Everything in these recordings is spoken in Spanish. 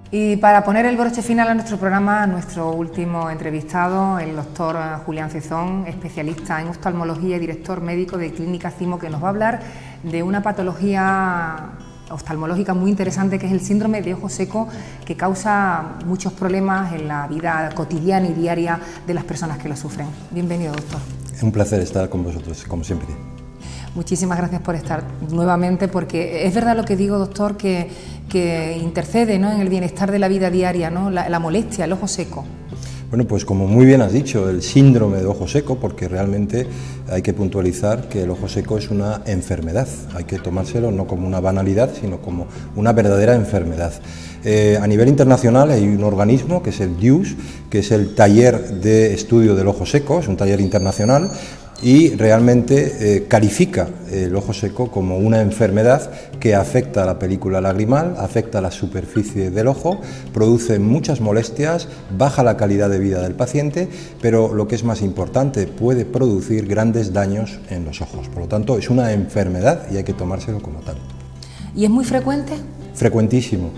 Y para poner el broche final a nuestro programa, nuestro último entrevistado, el doctor Julián Cezón, especialista en oftalmología y director médico de Clínica Cimo, que nos va a hablar de una patología oftalmológica muy interesante, que es el síndrome de ojo seco, que causa muchos problemas en la vida cotidiana y diaria de las personas que lo sufren. Bienvenido, doctor. Es un placer estar con vosotros, como siempre. Muchísimas gracias por estar nuevamente, porque es verdad lo que digo, doctor, que intercede, ¿no?, en el bienestar de la vida diaria, ¿no?, la molestia, el ojo seco. Bueno, pues como muy bien has dicho, el síndrome de ojo seco, porque realmente hay que puntualizar que el ojo seco es una enfermedad, hay que tomárselo no como una banalidad, sino como una verdadera enfermedad. A nivel internacional hay un organismo que es el DIUS, que es el Taller de Estudio del Ojo Seco, es un taller internacional, y realmente califica el ojo seco como una enfermedad que afecta a la película lagrimal, afecta a la superficie del ojo, produce muchas molestias, baja la calidad de vida del paciente, pero lo que es más importante, puede producir grandes daños en los ojos. Por lo tanto, es una enfermedad y hay que tomárselo como tal. ¿Y es muy frecuente? Frecuentísimo.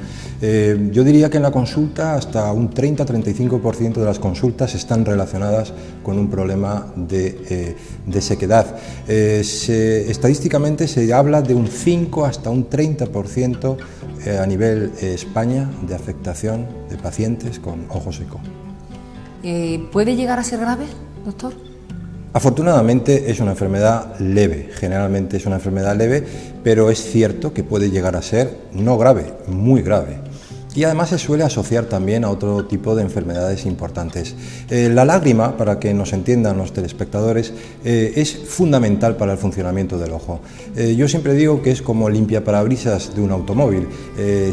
Yo diría que en la consulta hasta un 30-35% de las consultas están relacionadas con un problema de sequedad. Estadísticamente se habla de un 5 hasta un 30% a nivel España de afectación de pacientes con ojo seco. ¿Puede llegar a ser grave, doctor? Afortunadamente es una enfermedad leve, generalmente es una enfermedad leve, pero es cierto que puede llegar a ser no grave, muy grave. Y además se suele asociar también a otro tipo de enfermedades importantes. La lágrima, para que nos entiendan los telespectadores, es fundamental para el funcionamiento del ojo. Yo siempre digo que es como limpiaparabrisas de un automóvil.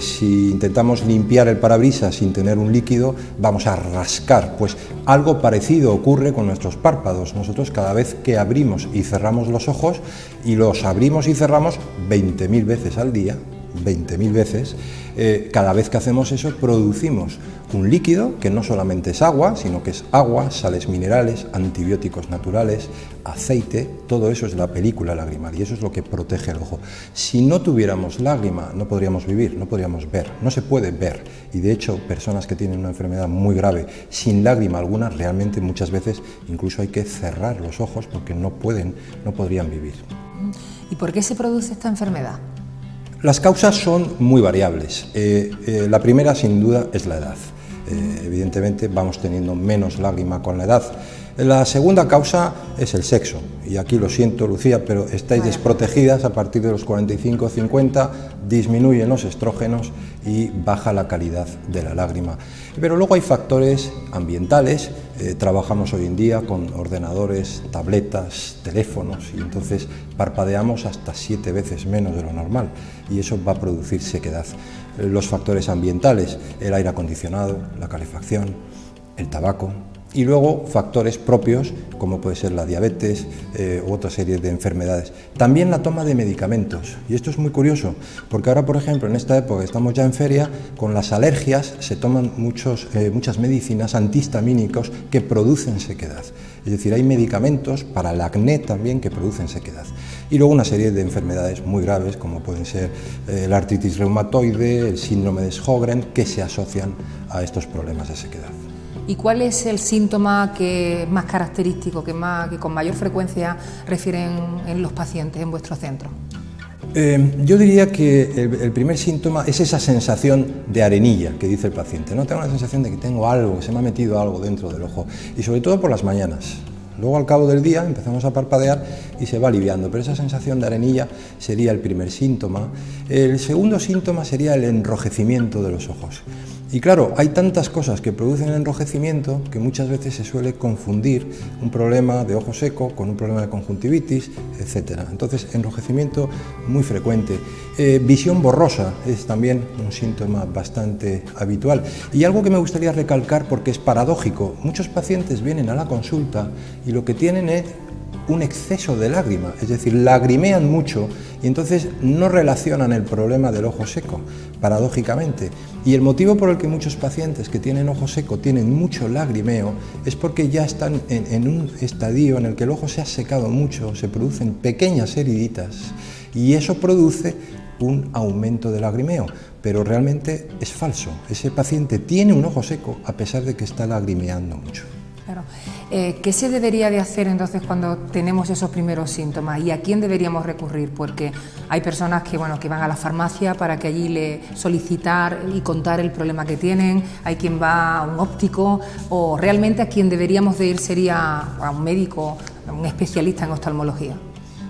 Si intentamos limpiar el parabrisas sin tener un líquido, vamos a rascar. Pues algo parecido ocurre con nuestros párpados. Nosotros cada vez que abrimos y cerramos los ojos, y los abrimos y cerramos 20.000 veces al día, 20.000 veces, cada vez que hacemos eso producimos un líquido que no solamente es agua, sino que es agua, sales minerales, antibióticos naturales, aceite, todo eso es la película lagrimal y eso es lo que protege el ojo. Si no tuviéramos lágrima no podríamos vivir, no podríamos ver, no se puede ver, y de hecho personas que tienen una enfermedad muy grave sin lágrima alguna, realmente muchas veces incluso hay que cerrar los ojos porque no podrían vivir. ¿Y por qué se produce esta enfermedad? Las causas son muy variables. La primera, sin duda, es la edad. Evidentemente vamos teniendo menos lágrima con la edad. La segunda causa es el sexo, y aquí lo siento, Lucía, pero estáis desprotegidas a partir de los 45 o 50, disminuyen los estrógenos y baja la calidad de la lágrima. Pero luego hay factores ambientales, trabajamos hoy en día con ordenadores, tabletas, teléfonos, y entonces parpadeamos hasta 7 veces menos de lo normal, y eso va a producir sequedad. Los factores ambientales, el aire acondicionado, la calefacción, el tabaco, y luego factores propios como puede ser la diabetes u otra serie de enfermedades. También la toma de medicamentos, y esto es muy curioso porque ahora, por ejemplo, en esta época estamos ya en feria, con las alergias se toman muchas medicinas antihistamínicos que producen sequedad, es decir, hay medicamentos para el acné también que producen sequedad. Y luego una serie de enfermedades muy graves como pueden ser la artritis reumatoide, el síndrome de Sjögren, que se asocian a estos problemas de sequedad. ¿Y cuál es el síntoma que es más característico, que con mayor frecuencia refieren en los pacientes en vuestro centro? Yo diría que el primer síntoma es esa sensación de arenilla que dice el paciente, ¿no? Tengo la sensación de que tengo algo, que se me ha metido algo dentro del ojo, y sobre todo por las mañanas. Luego al cabo del día empezamos a parpadear y se va aliviando, pero esa sensación de arenilla sería el primer síntoma. El segundo síntoma sería el enrojecimiento de los ojos. Y claro, hay tantas cosas que producen enrojecimiento que muchas veces se suele confundir un problema de ojo seco con un problema de conjuntivitis, etc. Entonces, enrojecimiento muy frecuente. Visión borrosa es también un síntoma bastante habitual. Y algo que me gustaría recalcar porque es paradójico, muchos pacientes vienen a la consulta y lo que tienen es un exceso de lágrima, es decir, lagrimean mucho y entonces no relacionan el problema del ojo seco, paradójicamente. Y el motivo por el que muchos pacientes que tienen ojo seco tienen mucho lagrimeo es porque ya están en un estadio en el que el ojo se ha secado mucho, se producen pequeñas heriditas y eso produce un aumento de lagrimeo. pero realmente es falso. Ese paciente tiene un ojo seco a pesar de que está lagrimeando mucho. Claro. ¿Qué se debería de hacer entonces cuando tenemos esos primeros síntomas y a quién deberíamos recurrir? Porque hay personas que, bueno, que van a la farmacia para que allí le solicitar y contar el problema que tienen, hay quien va a un óptico, o realmente a quien deberíamos de ir sería a un médico, a un especialista en oftalmología.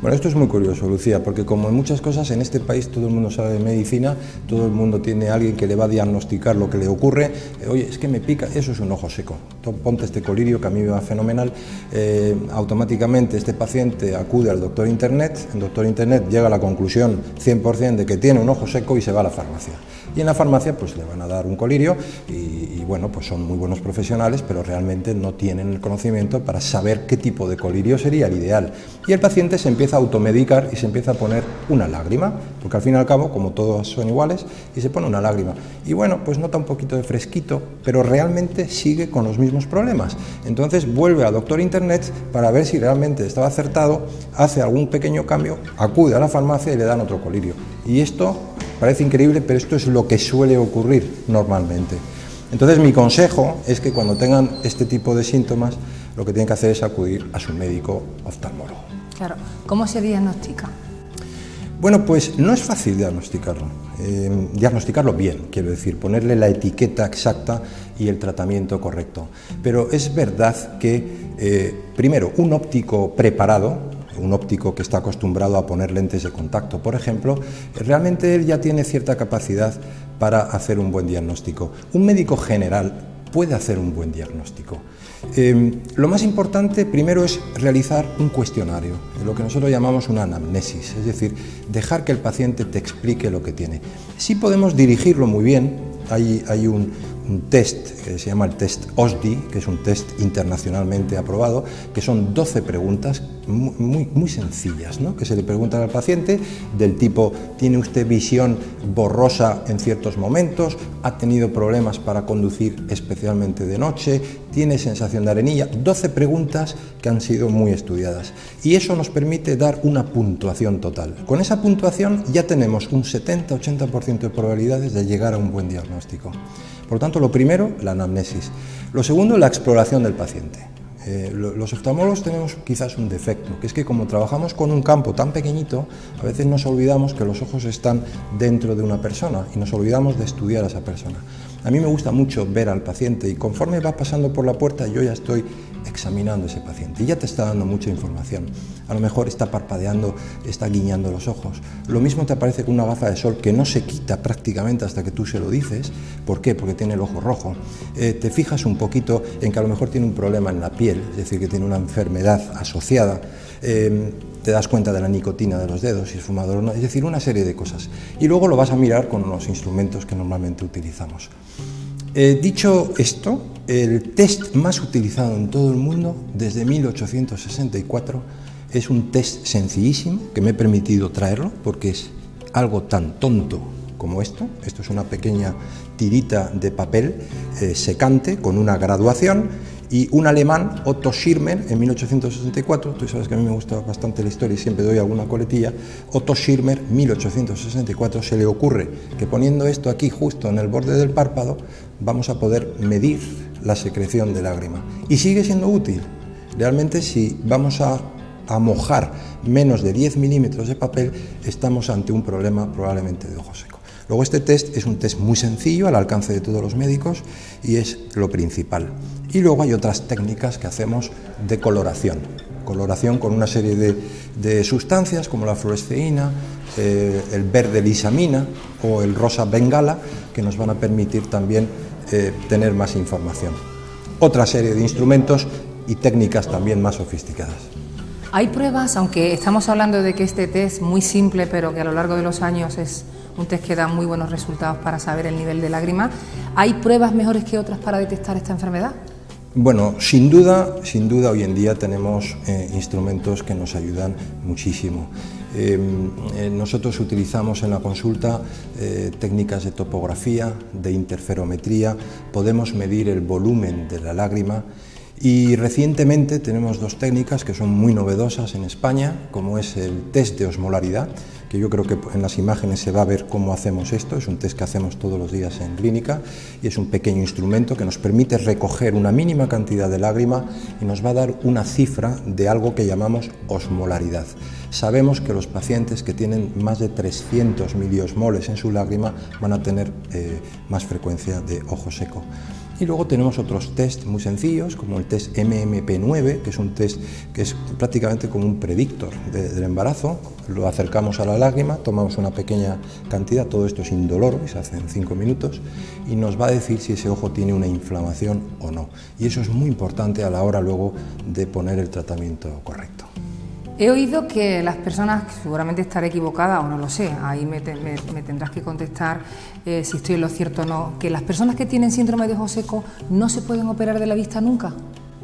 Bueno, esto es muy curioso, Lucía, porque como en muchas cosas en este país todo el mundo sabe de medicina, todo el mundo tiene a alguien que le va a diagnosticar lo que le ocurre. Oye, es que me pica, eso es un ojo seco, ponte este colirio que a mí me va fenomenal. Automáticamente este paciente acude al doctor Internet, el doctor Internet llega a la conclusión 100% de que tiene un ojo seco y se va a la farmacia. Y en la farmacia pues le van a dar un colirio y bueno, pues son muy buenos profesionales, pero realmente no tienen el conocimiento para saber qué tipo de colirio sería el ideal. Y el paciente se empieza a automedicar y se empieza a poner una lágrima, porque al fin y al cabo, como todos son iguales, y se pone una lágrima. Y bueno, pues nota un poquito de fresquito, pero realmente sigue con los mismos problemas. Entonces vuelve al doctor Internet para ver si realmente estaba acertado, hace algún pequeño cambio, acude a la farmacia y le dan otro colirio. Y esto parece increíble, pero esto es lo que suele ocurrir normalmente. Entonces mi consejo es que cuando tengan este tipo de síntomas, lo que tienen que hacer es acudir a su médico oftalmólogo. Claro, ¿cómo se diagnostica? Bueno, pues no es fácil diagnosticarlo. Diagnosticarlo bien, quiero decir, ponerle la etiqueta exacta y el tratamiento correcto. Pero es verdad que, primero, un óptico preparado, un óptico que está acostumbrado a poner lentes de contacto, por ejemplo, realmente él ya tiene cierta capacidad para hacer un buen diagnóstico. Un médico general puede hacer un buen diagnóstico. Lo más importante primero es realizar un cuestionario, lo que nosotros llamamos una anamnesis, es decir, dejar que el paciente te explique lo que tiene. Sí podemos dirigirlo muy bien, hay un test que se llama el test OSDI, que es un test internacionalmente aprobado, que son 12 preguntas muy sencillas, ¿no?, que se le preguntan al paciente del tipo: ¿tiene usted visión borrosa en ciertos momentos? ¿Ha tenido problemas para conducir especialmente de noche? ¿Tiene sensación de arenilla? 12 preguntas que han sido muy estudiadas y eso nos permite dar una puntuación total. Con esa puntuación ya tenemos un 70-80% de probabilidades de llegar a un buen diagnóstico. Por lo tanto, lo primero, la anamnesis. Lo segundo, la exploración del paciente. Los oftalmólogos tenemos quizás un defecto, que es que como trabajamos con un campo tan pequeñito, a veces nos olvidamos que los ojos están dentro de una persona y nos olvidamos de estudiar a esa persona. A mí me gusta mucho ver al paciente y conforme va pasando por la puerta yo ya estoy examinando a ese paciente y ya te está dando mucha información. A lo mejor está parpadeando, está guiñando los ojos. Lo mismo te aparece con una gafa de sol que no se quita prácticamente hasta que tú se lo dices. ¿Por qué? Porque tiene el ojo rojo. Te fijas un poquito en que a lo mejor tiene un problema en la piel, es decir, que tiene una enfermedad asociada. Te das cuenta de la nicotina de los dedos, si es fumador o no, es decir, una serie de cosas. Y luego lo vas a mirar con los instrumentos que normalmente utilizamos. Dicho esto, el test más utilizado en todo el mundo desde 1864 es un test sencillísimo, que me he permitido traerlo porque es algo tan tonto como esto. Esto es una pequeña tirita de papel secante con una graduación. Y un alemán, Otto Schirmer, en 1864, tú sabes que a mí me gusta bastante la historia y siempre doy alguna coletilla, Otto Schirmer, 1864, se le ocurre que poniendo esto aquí justo en el borde del párpado vamos a poder medir la secreción de lágrima. Y sigue siendo útil. Realmente si vamos a mojar menos de 10 milímetros de papel, estamos ante un problema probablemente de ojo seco. Luego este test es un test muy sencillo, al alcance de todos los médicos y es lo principal. Y luego hay otras técnicas que hacemos de coloración con una serie de sustancias como la fluoresceína, el verde lisamina o el rosa bengala, que nos van a permitir también tener más información. Otra serie de instrumentos y técnicas también más sofisticadas. Hay pruebas, aunque estamos hablando de que este test muy simple, pero que a lo largo de los años es un test que da muy buenos resultados para saber el nivel de lágrima, ¿hay pruebas mejores que otras para detectar esta enfermedad? Bueno, sin duda hoy en día tenemos instrumentos que nos ayudan muchísimo. Nosotros utilizamos en la consulta técnicas de topografía, de interferometría, podemos medir el volumen de la lágrima Y recientemente tenemos dos técnicas que son muy novedosas en España, como es el test de osmolaridad, que yo creo que en las imágenes se va a ver cómo hacemos esto. Es un test que hacemos todos los días en clínica y es un pequeño instrumento que nos permite recoger una mínima cantidad de lágrima y nos va a dar una cifra de algo que llamamos osmolaridad. Sabemos que los pacientes que tienen más de 300 miliosmoles en su lágrima van a tener más frecuencia de ojo seco. Y luego tenemos otros test muy sencillos, como el test MMP9, que es un test que es prácticamente como un predictor del embarazo. Lo acercamos a la lágrima, tomamos una pequeña cantidad, todo esto es indoloro y se hace en 5 minutos, y nos va a decir si ese ojo tiene una inflamación o no. Y eso es muy importante a la hora luego de poner el tratamiento correcto. He oído que las personas, seguramente estaré equivocada o no lo sé, ahí me tendrás que contestar si estoy en lo cierto o no, que las personas que tienen síndrome de ojo seco no se pueden operar de la vista nunca.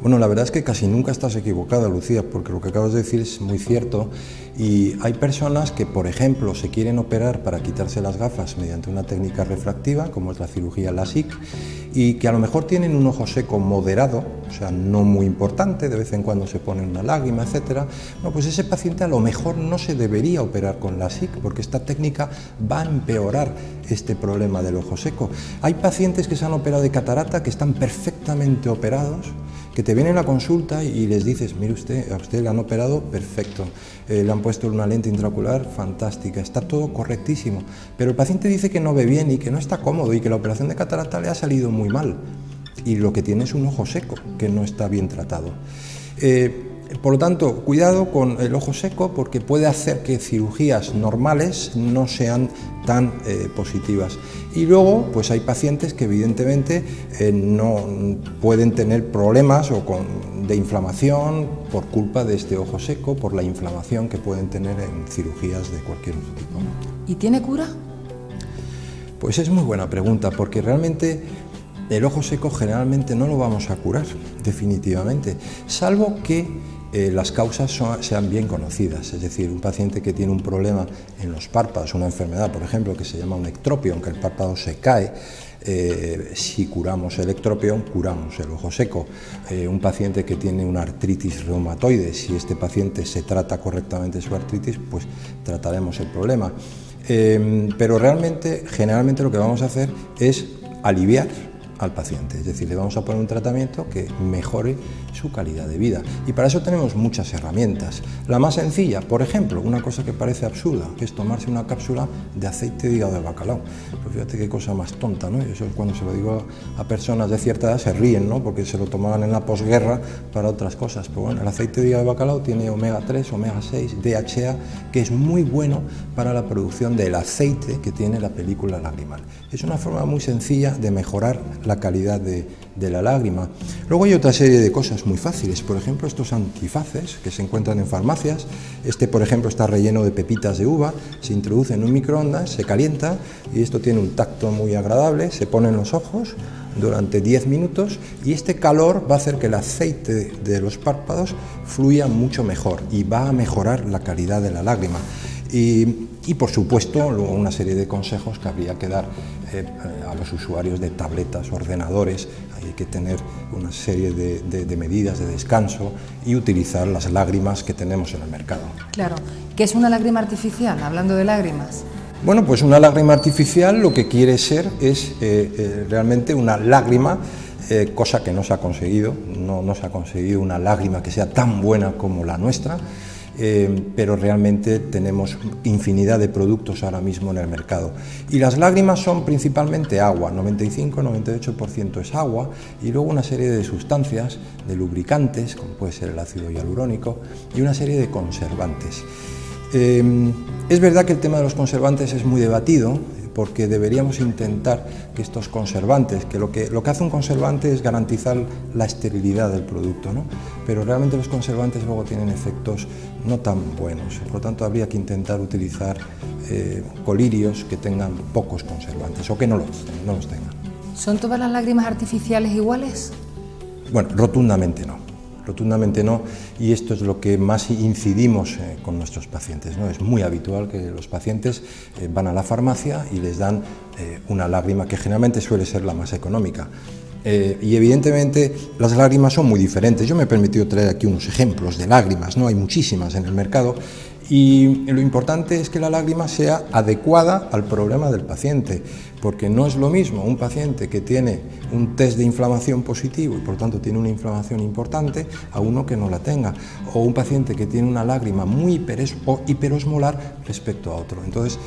Bueno, la verdad es que casi nunca estás equivocada, Lucía, porque lo que acabas de decir es muy cierto y hay personas que, por ejemplo, se quieren operar para quitarse las gafas mediante una técnica refractiva, como es la cirugía LASIK, y que a lo mejor tienen un ojo seco moderado, o sea, no muy importante, de vez en cuando se pone una lágrima, etcétera. Bueno, pues ese paciente a lo mejor no se debería operar con LASIK, porque esta técnica va a empeorar este problema del ojo seco. Hay pacientes que se han operado de catarata que están perfectamente operados, que te vienen a la consulta y les dices, mire usted, a usted le han operado perfecto, le han puesto una lente intraocular fantástica, está todo correctísimo, pero el paciente dice que no ve bien y que no está cómodo y que la operación de catarata le ha salido muy mal y lo que tiene es un ojo seco que no está bien tratado. Por lo tanto, cuidado con el ojo seco porque puede hacer que cirugías normales no sean tan positivas. Y luego, pues hay pacientes que evidentemente no pueden tener problemas de inflamación por culpa de este ojo seco, por la inflamación que pueden tener en cirugías de cualquier otro tipo. ¿Y tiene cura? Pues es muy buena pregunta porque realmente el ojo seco generalmente no lo vamos a curar, definitivamente, salvo que las causas sean bien conocidas, es decir, un paciente que tiene un problema en los párpados, una enfermedad, por ejemplo, que se llama un ectropión, que el párpado se cae, si curamos el ectropión, curamos el ojo seco. Un paciente que tiene una artritis reumatoide, si este paciente se trata correctamente su artritis, pues trataremos el problema. Pero realmente, generalmente lo que vamos a hacer es aliviar al paciente, es decir, le vamos a poner un tratamiento que mejore su calidad de vida y para eso tenemos muchas herramientas. La más sencilla, por ejemplo, una cosa que parece absurda, que es tomarse una cápsula de aceite de hígado de bacalao. Pues fíjate qué cosa más tonta, ¿no? Eso es cuando se lo digo a personas de cierta edad se ríen, ¿no? Porque se lo tomaban en la posguerra para otras cosas. Pero bueno, el aceite de hígado de bacalao tiene omega 3, omega 6, DHA, que es muy bueno para la producción del aceite que tiene la película lagrimal. Es una forma muy sencilla de mejorar la calidad de la lágrima. Luego hay otra serie de cosas muy fáciles, por ejemplo estos antifaces que se encuentran en farmacias. Este, por ejemplo, está relleno de pepitas de uva, se introduce en un microondas, se calienta y esto tiene un tacto muy agradable, se pone en los ojos durante 10 minutos y este calor va a hacer que el aceite de los párpados fluya mucho mejor y va a mejorar la calidad de la lágrima. Y por supuesto, luego una serie de consejos que habría que dar a los usuarios de tabletas, ordenadores. Hay que tener una serie de medidas de descanso y utilizar las lágrimas que tenemos en el mercado. Claro. ¿Qué es una lágrima artificial? Hablando de lágrimas. Bueno, pues una lágrima artificial lo que quiere ser es realmente una lágrima, cosa que no se ha conseguido. No se ha conseguido una lágrima que sea tan buena como la nuestra. Pero realmente tenemos infinidad de productos ahora mismo en el mercado. Y las lágrimas son principalmente agua, 95-98% es agua, y luego una serie de sustancias, de lubricantes, como puede ser el ácido hialurónico, y una serie de conservantes. Es verdad que el tema de los conservantes es muy debatido, porque deberíamos intentar que estos conservantes, que lo que hace un conservante es garantizar la esterilidad del producto, ¿no? Pero realmente los conservantes luego tienen efectos no tan buenos, por lo tanto habría que intentar utilizar colirios que tengan pocos conservantes o que no los tengan. ¿Son todas las lágrimas artificiales iguales? Bueno, rotundamente no. Rotundamente no, y esto es lo que más incidimos con nuestros pacientes, ¿no? Es muy habitual que los pacientes van a la farmacia y les dan una lágrima que generalmente suele ser la más económica. Y evidentemente las lágrimas son muy diferentes. Yo me he permitido traer aquí unos ejemplos de lágrimas, ¿no? Hay muchísimas en el mercado. Y lo importante es que la lágrima sea adecuada al problema del paciente, porque no es lo mismo un paciente que tiene un test de inflamación positivo y por tanto tiene una inflamación importante a uno que no la tenga, o un paciente que tiene una lágrima muy hiperosmolar respecto a otro. Entonces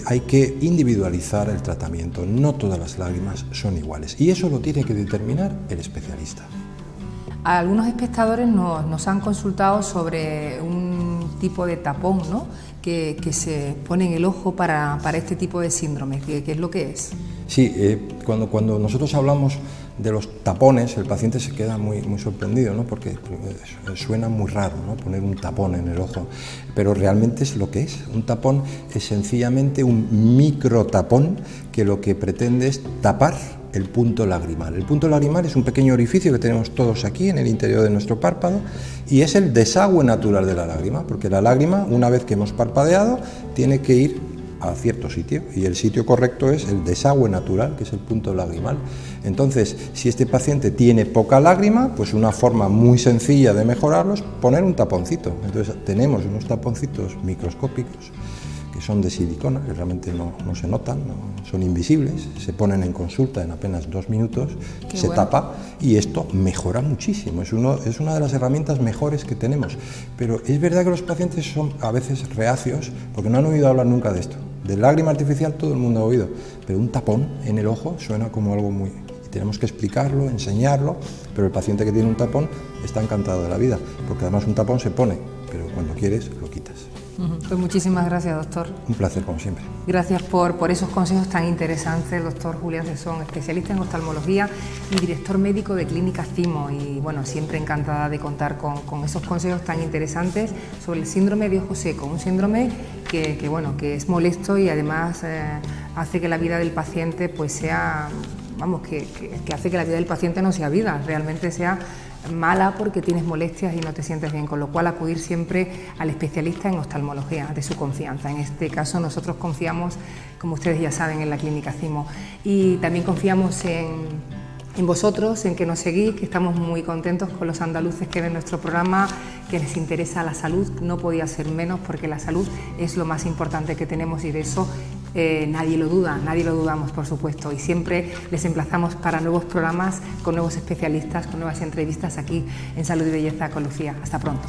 hay que individualizar el tratamiento, no todas las lágrimas son iguales y eso lo tiene que determinar el especialista. Algunos espectadores nos han consultado sobre un tipo de tapón, ¿no?, que se pone en el ojo para este tipo de síndrome. ¿Qué es lo que es? Sí, cuando nosotros hablamos de los tapones, el paciente se queda muy sorprendido, ¿no?, porque suena muy raro, ¿no?, poner un tapón en el ojo, pero realmente es lo que es. Un tapón es sencillamente un microtapón que lo que pretende es tapar el punto lagrimal. El punto lagrimal es un pequeño orificio que tenemos todos aquí en el interior de nuestro párpado y es el desagüe natural de la lágrima, porque la lágrima, una vez que hemos parpadeado, tiene que ir a cierto sitio y el sitio correcto es el desagüe natural, que es el punto lagrimal. Entonces, si este paciente tiene poca lágrima, pues una forma muy sencilla de mejorarlo es poner un taponcito. Entonces tenemos unos taponcitos microscópicos que son de silicona, que realmente no se notan, son invisibles, se ponen en consulta en apenas 2 minutos, se tapa y esto mejora muchísimo, es una de las herramientas mejores que tenemos. Pero es verdad que los pacientes son a veces reacios porque no han oído hablar nunca de esto. De lágrima artificial todo el mundo ha oído, pero un tapón en el ojo suena como algo muy... Y tenemos que explicarlo, enseñarlo, pero el paciente que tiene un tapón está encantado de la vida, porque además un tapón se pone, pero cuando quieres lo quitas. Pues muchísimas gracias, doctor. Un placer, como siempre. Gracias por esos consejos tan interesantes, el doctor Julián Cesón, especialista en oftalmología y director médico de Clínica Cimo. Y bueno, siempre encantada de contar con esos consejos tan interesantes sobre el síndrome de ojo seco, un síndrome que es molesto y además hace que la vida del paciente pues sea, que hace que la vida del paciente no sea vida, realmente sea mala porque tienes molestias y no te sientes bien, con lo cual acudir siempre al especialista en oftalmología de su confianza. En este caso nosotros confiamos, como ustedes ya saben, en la Clínica Cimo y también confiamos en vosotros, en que nos seguís, que estamos muy contentos con los andaluces que ven nuestro programa, que les interesa la salud, no podía ser menos porque la salud es lo más importante que tenemos y de eso nadie lo duda, nadie lo dudamos, por supuesto, y siempre les emplazamos para nuevos programas con nuevos especialistas, con nuevas entrevistas aquí en Salud y Belleza con Lucía. Hasta pronto.